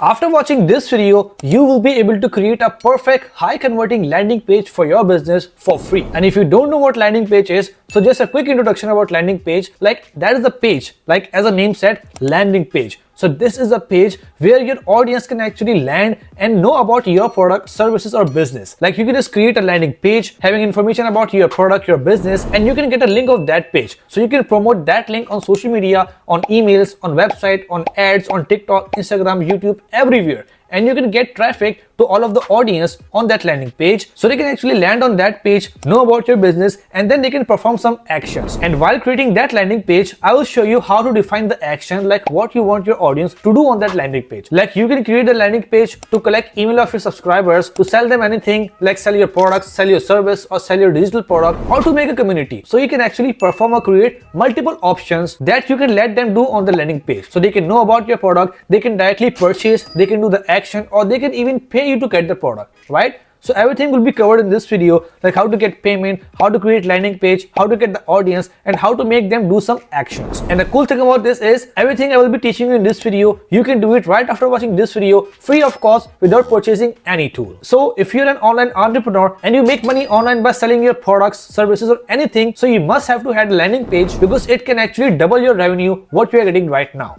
After watching this video, you will be able to create a perfect high converting landing page for your business for free. And if you don't know what landing page is, so just a quick introduction about landing page. Like that is a page, like as a name said, landing page. So this is a page where your audience can actually land and know about your product, services or business. Like you can just create a landing page having information about your product, your business, and you can get a link of that page. So you can promote that link on social media, on emails, on website, on ads, on TikTok, Instagram, YouTube, everywhere. And you can get traffic to all of the audience on that landing page, so they can actually land on that page, know about your business, and then they can perform some actions. And while creating that landing page, I will show you how to define the action, like what you want your audience to do on that landing page. Like you can create a landing page to collect email of your subscribers, to sell them anything, like sell your products, sell your service, or sell your digital product, or to make a community. So you can actually perform or create multiple options that you can let them do on the landing page. So they can know about your product, they can directly purchase, they can do the action, or they can even pay you to get the product, right? So everything will be covered in this video, like how to get payment, how to create landing page, how to get the audience, and how to make them do some actions. And the cool thing about this is everything I will be teaching you in this video, you can do it right after watching this video, free of cost, without purchasing any tool. So if you're an online entrepreneur and you make money online by selling your products, services, or anything, so you must have to have a landing page, because it can actually double your revenue what you are getting right now.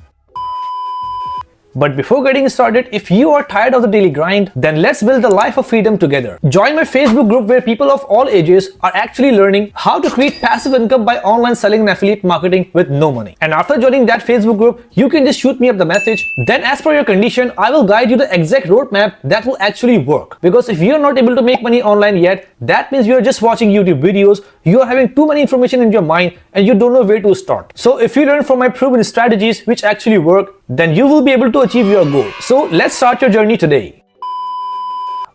But before getting started, if you are tired of the daily grind, then let's build the life of freedom together. Join my Facebook group where people of all ages are actually learning how to create passive income by online selling and affiliate marketing with no money. And after joining that Facebook group, you can just shoot me up the message. Then as per your condition, I will guide you the exact roadmap that will actually work. Because if you're not able to make money online yet, that means you're just watching YouTube videos, you are having too many information in your mind, and you don't know where to start. So if you learn from my proven strategies which actually work, then you will be able to achieve your goal. So let's start your journey today.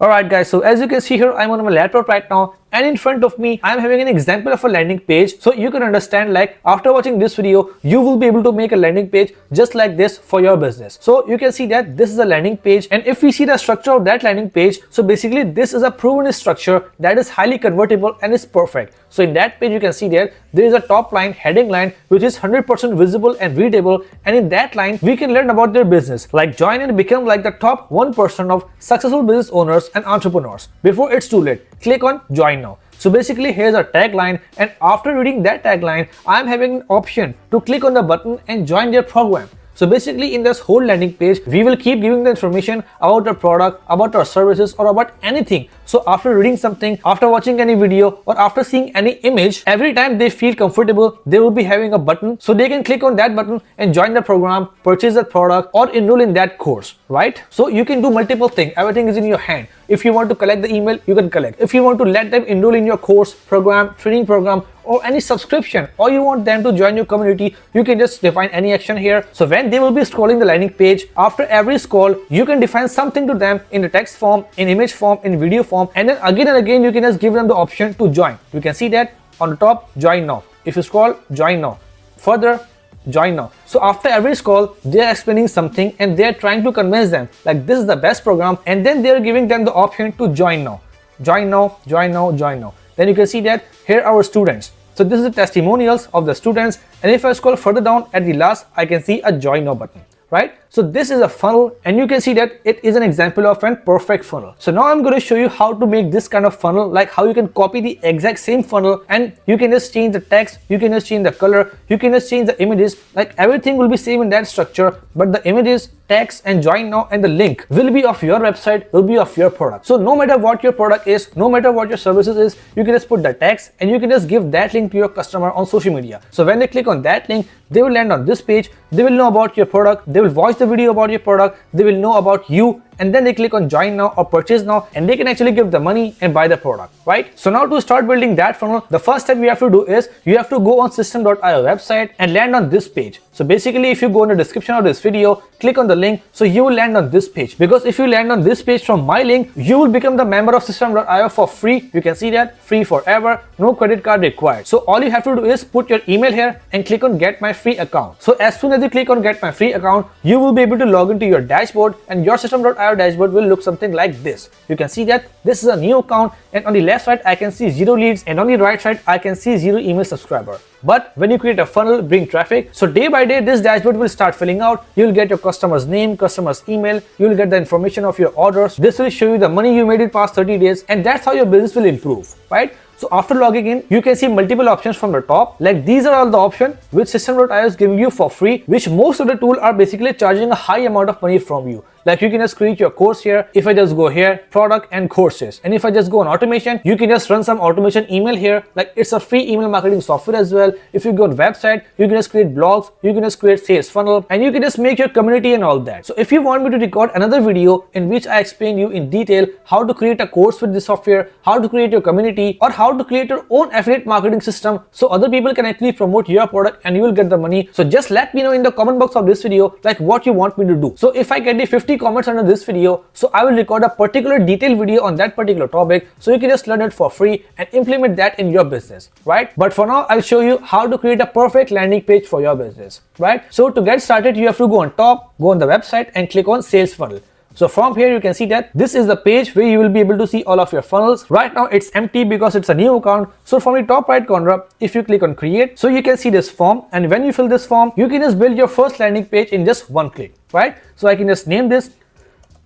Alright guys, so as you can see here, I'm on my laptop right now, and in front of me I'm having an example of a landing page, so you can understand, like after watching this video you will be able to make a landing page just like this for your business. So you can see that this is a landing page, and if we see the structure of that landing page, so basically this is a proven structure that is highly convertible and is perfect. So in that page you can see that there is a top line, heading line, which is 100% visible and readable, and in that line we can learn about their business, like join and become like the top 1% of successful business owners and entrepreneurs. Before it's too late, click on join now. So basically here's our tagline, and after reading that tagline, I'm having an option to click on the button and join their program. So basically in this whole landing page, we will keep giving the information about our product, about our services, or about anything. So after reading something, after watching any video, or after seeing any image, every time they feel comfortable, they will be having a button, so they can click on that button and join the program, purchase the product, or enroll in that course, right? So you can do multiple things. Everything is in your hand. If you want to collect the email, you can collect. If you want to let them enroll in your course, program, training program, or any subscription, or you want them to join your community, you can just define any action here. So when they will be scrolling the landing page, after every scroll, you can define something to them in the text form, in image form, in video form, and then again and again you can just give them the option to join. You can see that on the top, join now. If you scroll, join now. Further, join now. So after every scroll, they are explaining something and they are trying to convince them like this is the best program, and then they are giving them the option to join now. Join now, join now, join now. Then you can see that here are our students. So this is the testimonials of the students, and if I scroll further down at the last, I can see a join now button, right? So this is a funnel, and you can see that it is an example of a perfect funnel. So now I'm going to show you how to make this kind of funnel, like how you can copy the exact same funnel, and you can just change the text, you can just change the color, you can just change the images, like everything will be same in that structure, but the images, text, and join now and the link will be of your website, will be of your product. So no matter what your product is, no matter what your services is, you can just put the text and you can just give that link to your customer on social media. So when they click on that link, they will land on this page, they will know about your product, they will watch the video about your product, they will know about you, and then they click on join now or purchase now, and they can actually give the money and buy the product, right? So now to start building that funnel, the first step you have to do is you have to go on Systeme.io website and land on this page. So basically if you go in the description of this video, click on the link, so you will land on this page, because if you land on this page from my link, you will become the member of Systeme.io for free. You can see that, free forever, no credit card required. So all you have to do is put your email here and click on get my free account. So as soon as you click on get my free account, you will be able to log into your dashboard, and your Systeme.io entire dashboard will look something like this. You can see that this is a new account, and on the left side I can see 0 leads, and on the right side I can see 0 email subscriber. But when you create a funnel, bring traffic, so day by day this dashboard will start filling out. You'll get your customer's name, customer's email, you'll get the information of your orders. This will show you the money you made in past 30 days, and that's how your business will improve, right? So after logging in, you can see multiple options from the top. Like these are all the options which Systeme.io is giving you for free, which most of the tools are basically charging a high amount of money from you. Like you can just create your course here. If I just go here, product and courses, and if I just go on automation, you can just run some automation email here. Like it's a free email marketing software as well. If you go on website, you can just create blogs, you can just create sales funnel, and you can just make your community and all that. So if you want me to record another video in which I explain you in detail how to create a course with this software, how to create your community, or how to create your own affiliate marketing system so other people can actually promote your product and you will get the money, so just let me know in the comment box of this video like what you want me to do. So if I get the 50 comments under this video, so I will record a particular detailed video on that particular topic, so you can just learn it for free and implement that in your business, right? But for now I'll show you how to create a perfect landing page for your business, right? So to get started, you have to go on top, go on the website and click on sales funnel. So from here you can see that this is the page where you will be able to see all of your funnels. Right now it's empty because it's a new account. So from the top right corner, if you click on create, so you can see this form, and when you fill this form, you can just build your first landing page in just one click, right? So I can just name this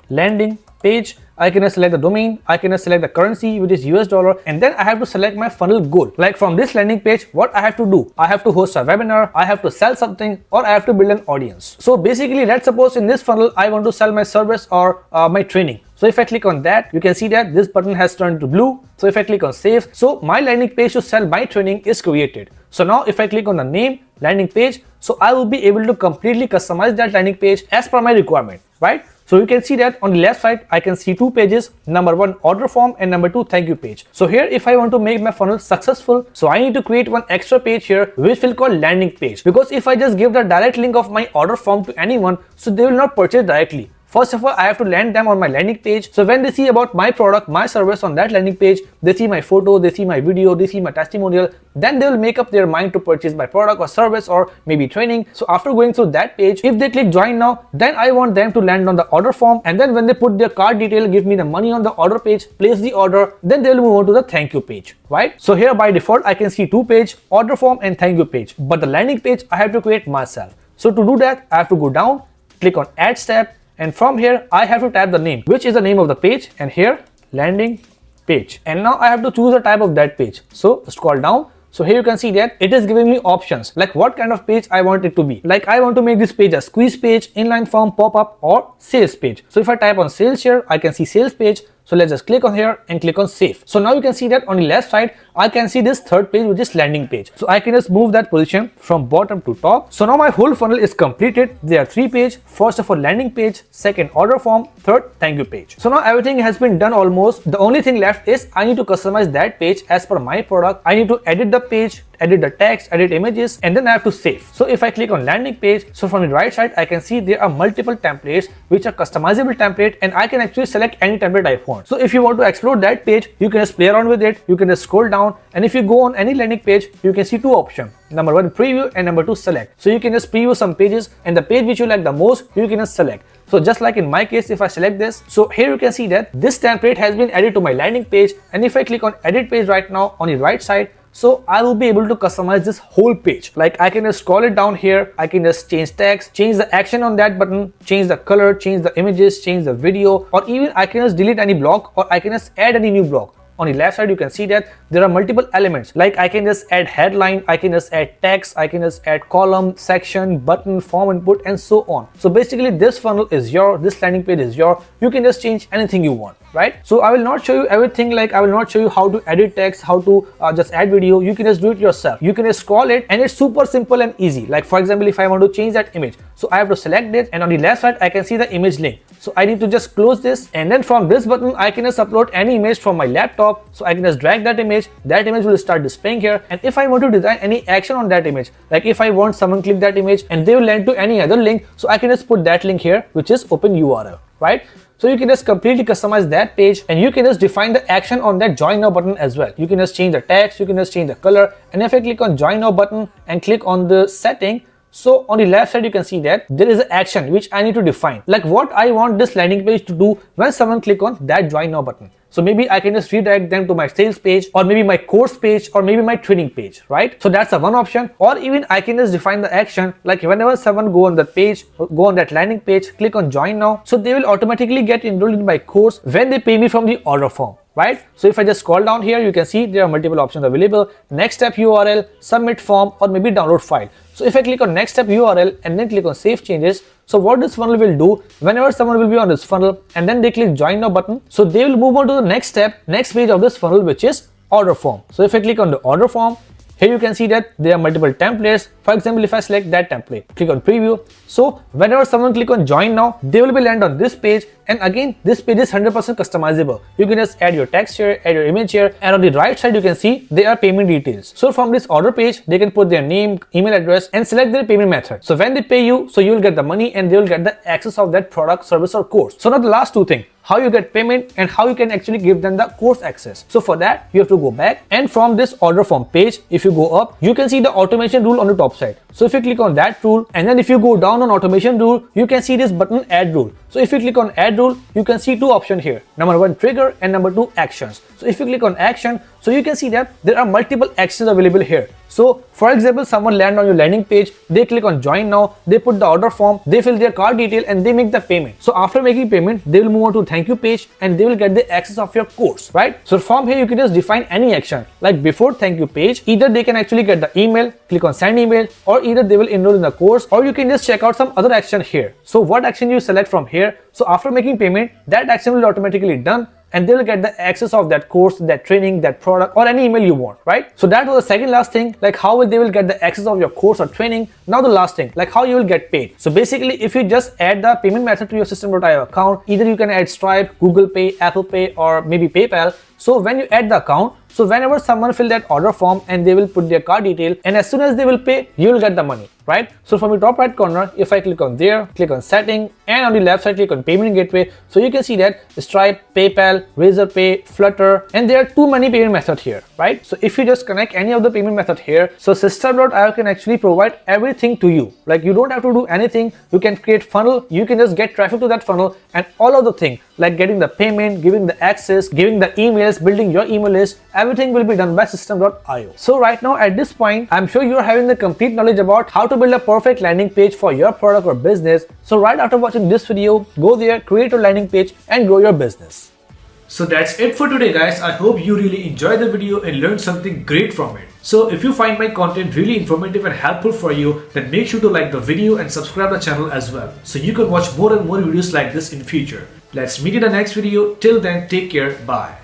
landing page. I can just select the domain, I can just select the currency, which is US dollar, and then I have to select my funnel goal. Like from this landing page, what I have to do, I have to host a webinar, I have to sell something, or I have to build an audience. So basically, let's suppose in this funnel, I want to sell my service or my training. So if I click on that, you can see that this button has turned to blue. So if I click on save, so my landing page to sell my training is created. So now if I click on the name landing page, so I will be able to completely customize that landing page as per my requirement, right? So you can see that on the left side, I can see two pages, number one order form and number two thank you page. So here, if I want to make my funnel successful, so I need to create one extra page here, which will call landing page. Because if I just give the direct link of my order form to anyone, so they will not purchase directly. First of all, I have to land them on my landing page. So when they see about my product, my service on that landing page, they see my photo, they see my video, they see my testimonial, then they will make up their mind to purchase my product or service or maybe training. So after going through that page, if they click join now, then I want them to land on the order form, and then when they put their card detail, give me the money on the order page, place the order, then they will move on to the thank you page, right? So here by default, I can see two page, order form and thank you page, but the landing page I have to create myself. So to do that, I have to go down, click on add step, and from here I have to type the name, which is the name of the page, and here landing page. And now I have to choose the type of that page. So scroll down. So here you can see that it is giving me options like what kind of page I want it to be. Like I want to make this page a squeeze page, inline form, pop-up, or sales page. So if I type on sales here, I can see sales page. So let's just click on here and click on save. So now you can see that on the left side, I can see this third page, which is landing page. So I can just move that position from bottom to top. So now my whole funnel is completed. There are three pages. First of all, landing page, second order form, third thank you page. So now everything has been done almost. The only thing left is I need to customize that page as per my product. I need to edit the page, edit the text, edit images, and then I have to save. So if I click on landing page, so from the right side, I can see there are multiple templates which are customizable template, and I can actually select any template I want. So if you want to explore that page, you can just play around with it. You can just scroll down, and if you go on any landing page, you can see two options. Number one, preview, and number two, select. So you can just preview some pages, and the page which you like the most, you can just select. So just like in my case, if I select this, so here you can see that this template has been added to my landing page, and if I click on edit page right now on the right side, so I will be able to customize this whole page. Like I can just scroll it down here, I can just change text, change the action on that button, change the color, change the images, change the video, or even I can just delete any block, or I can just add any new block. On the left side, you can see that there are multiple elements. Like I can just add headline, I can just add text, I can just add column, section, button, form input, and so on. So basically this funnel is yours, this landing page is yours. You can just change anything you want, right? So I will not show you everything. Like I will not show you how to edit text, how to just add video. You can just do it yourself. You can just scroll it, and it's super simple and easy. Like for example, if I want to change that image, so I have to select it, and on the left side, I can see the image link. So I need to just close this, and then from this button, I can just upload any image from my laptop. So I can just drag that image will start displaying here. And if I want to design any action on that image, like if I want someone click that image and they will land to any other link, so I can just put that link here, which is open URL, right? So you can just completely customize that page, and you can just define the action on that join now button as well. You can just change the text, you can just change the color, and if I click on join now button and click on the setting, So on the left side, you can see that there is an action which I need to define, like what I want this landing page to do when someone click on that join now button. So maybe I can just redirect them to my sales page, or maybe my course page, or maybe my training page, right? So that's the one option. Or even I can just define the action, like whenever someone go on that page, go on that landing page, click on join now, so they will automatically get enrolled in my course when they pay me from the order form, right? So if I just scroll down here, you can see there are multiple options available: next step URL, submit form, or maybe download file. So if I click on next step URL and then click on save changes, so what this funnel will do, whenever someone will be on this funnel and then they click join now button, so they will move on to the next step, next page of this funnel, which is order form. So if I click on the order form, here you can see that there are multiple templates. For example, if I select that template, click on preview, so whenever someone click on join now, they will be land on this page. And again, this page is 100% customizable. You can just add your text here, add your image here, and on the right side you can see there are payment details. So from this order page, they can put their name, email address, and select their payment method. So when they pay you, so you will get the money and they will get the access of that product, service, or course. So now the last two things: how you get payment and how you can actually give them the course access. So for that, you have to go back, and from this order form page, if you go up, you can see the automation rule on the top side. So if you click on that rule, and then if you go down on automation rule, you can see this button add rule. So if you click on add rule, you can see two options here: number one, trigger, and number two, actions. So if you click on action, so you can see that there are multiple actions available here. So for example, someone land on your landing page, they click on join now, they put the order form, they fill their card detail, and they make the payment. So after making payment, they will move on to thank you page and they will get the access of your course, right? So from here, you can just define any action, like before thank you page, either they can actually get the email, click on send email, or either they will enroll in the course, or you can just check out some other action here. So what action you select from here, so after making payment, that action will automatically done, and they will get the access of that course, that training, that product, or any email you want, right? So that was the second last thing, like how they will get the access of your course or training. Now the last thing, like how you will get paid. So basically, if you just add the payment method to your Systeme.io account, either you can add Stripe, Google Pay, Apple Pay, or maybe PayPal. So when you add the account, so whenever someone fill that order form and they will put their card detail, and as soon as they will pay, you will get the money, right? So from the top right corner, if I click on there, click on setting, and on the left side click on payment gateway, so you can see that Stripe, PayPal, Razorpay, Flutter, and there are too many payment methods here, right? So if you just connect any of the payment method here, so Systeme.io can actually provide everything to you. Like you don't have to do anything. You can create funnel, you can just get traffic to that funnel, and all of the things like getting the payment, giving the access, giving the emails, building your email list, everything will be done by Systeme.io. So right now at this point, I'm sure you're having the complete knowledge about how to build a perfect landing page for your product or business. So right after watching this video, go there, create a landing page, and grow your business. So that's it for today, guys. I hope you really enjoyed the video and learned something great from it. So if you find my content really informative and helpful for you, then make sure to like the video and subscribe the channel as well, so you can watch more and more videos like this in future. Let's meet in the next video. Till then, take care. Bye.